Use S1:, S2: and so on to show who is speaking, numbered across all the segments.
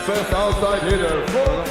S1: first outside hitter for...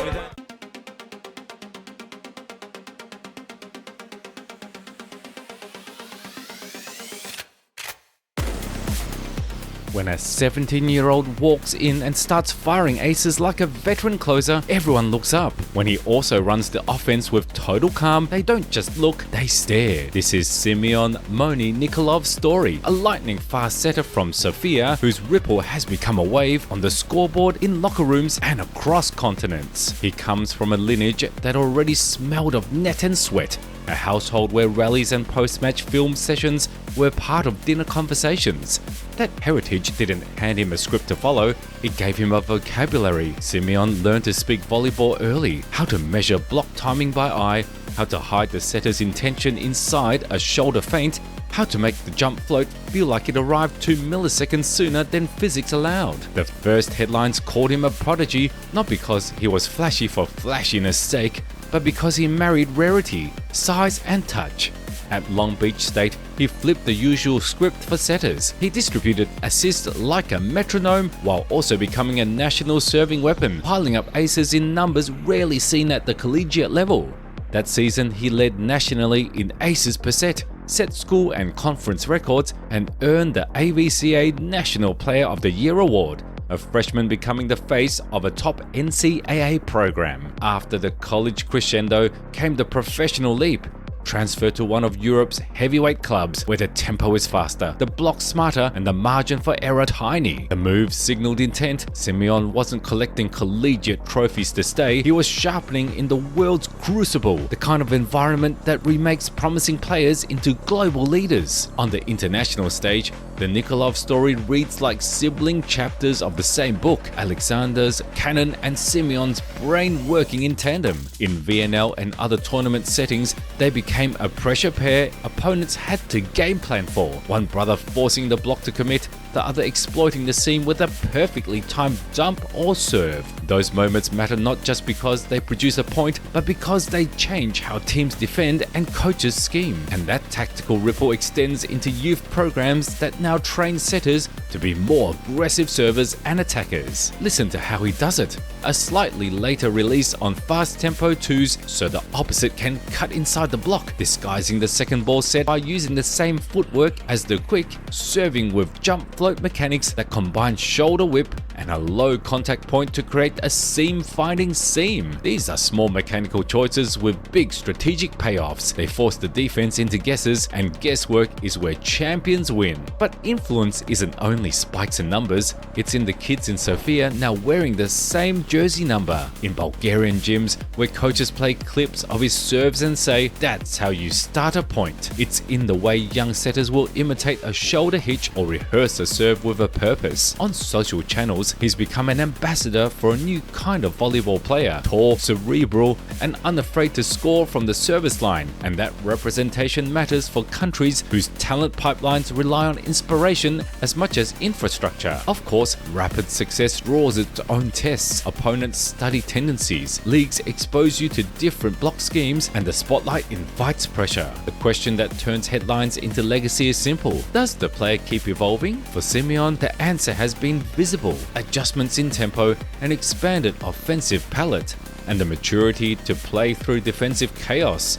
S2: When a 17-year-old walks in and starts firing aces like a veteran closer, everyone looks up. When he also runs the offense with total calm, they don't just look, they stare. This is Simeon Moni Nikolov's story, a lightning-fast setter from Sofia whose ripple has become a wave on the scoreboard, in locker rooms and across continents. He comes from a lineage that already smelled of net and sweat, a household where rallies and post-match film sessions were part of dinner conversations. That heritage didn't hand him a script to follow, it gave him a vocabulary. Simeon learned to speak volleyball early, how to measure block timing by eye, how to hide the setter's intention inside a shoulder feint, how to make the jump float feel like it arrived 2 milliseconds sooner than physics allowed. The first headlines called him a prodigy, not because he was flashy for flashiness sake, but because he married rarity, size and touch. At Long Beach State, he flipped the usual script for setters. He distributed assists like a metronome while also becoming a national serving weapon, piling up aces in numbers rarely seen at the collegiate level. That season, he led nationally in aces per set, set school and conference records, and earned the AVCA National Player of the Year award, a freshman becoming the face of a top NCAA program. After the college crescendo came the professional leap. Transfer to one of Europe's heavyweight clubs where the tempo is faster, the block smarter, and the margin for error tiny. The move signaled intent. Simeon wasn't collecting collegiate trophies to stay, he was sharpening in the world's crucible, the kind of environment that remakes promising players into global leaders. On the international stage, the Nikolov story reads like sibling chapters of the same book, Aleksandar's canon and Simeon's brain working in tandem. In VNL and other tournament settings, they became a pressure pair opponents had to game plan for, one brother forcing the block to commit, the other exploiting the seam with a perfectly timed dump or serve. Those moments matter not just because they produce a point, but because they change how teams defend and coaches scheme. And that tactical ripple extends into youth programs that now train setters to be more aggressive servers and attackers. Listen to how he does it. A slightly later release on fast tempo twos so the opposite can cut inside the block, disguising the second ball set by using the same footwork as the quick, serving with jump float mechanics that combine shoulder whip and a low contact point to create a seam-finding seam. These are small mechanical choices with big strategic payoffs. They force the defense into guesses, and guesswork is where champions win. But influence isn't only spikes and numbers, it's in the kids in Sofia now wearing the same jersey number. In Bulgarian gyms, where coaches play clips of his serves and say, "That's how you start a point." It's in the way young setters will imitate a shoulder hitch or rehearse a serve with a purpose. On social channels, he's become an ambassador for a new kind of volleyball player, tall, cerebral, and unafraid to score from the service line. And that representation matters for countries whose talent pipelines rely on inspiration as much as infrastructure. Of course, rapid success draws its own tests. Opponents study tendencies, leagues expose you to different block schemes, and the spotlight invites pressure. The question that turns headlines into legacy is simple. Does the player keep evolving? For Simeon, the answer has been visible. Adjustments in tempo, an expanded offensive palette, and the maturity to play through defensive chaos.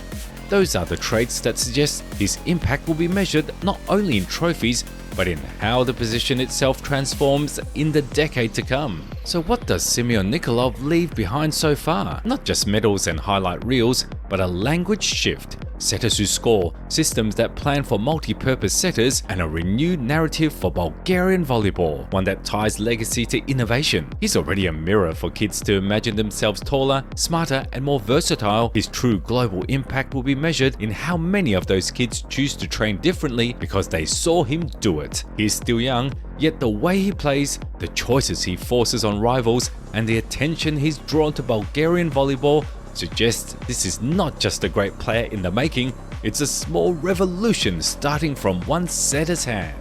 S2: Those are the traits that suggest his impact will be measured not only in trophies, but in how the position itself transforms in the decade to come. So what does Simeon Nikolov leave behind so far? Not just medals and highlight reels, but a language shift. Setters who score, systems that plan for multi-purpose setters, and a renewed narrative for Bulgarian volleyball, one that ties legacy to innovation. He's already a mirror for kids to imagine themselves taller, smarter, and more versatile. His true global impact will be measured in how many of those kids choose to train differently because they saw him do it. He's still young, yet the way he plays, the choices he forces on rivals, and the attention he's drawn to Bulgarian volleyball suggests this is not just a great player in the making, it's a small revolution starting from one setter's hand.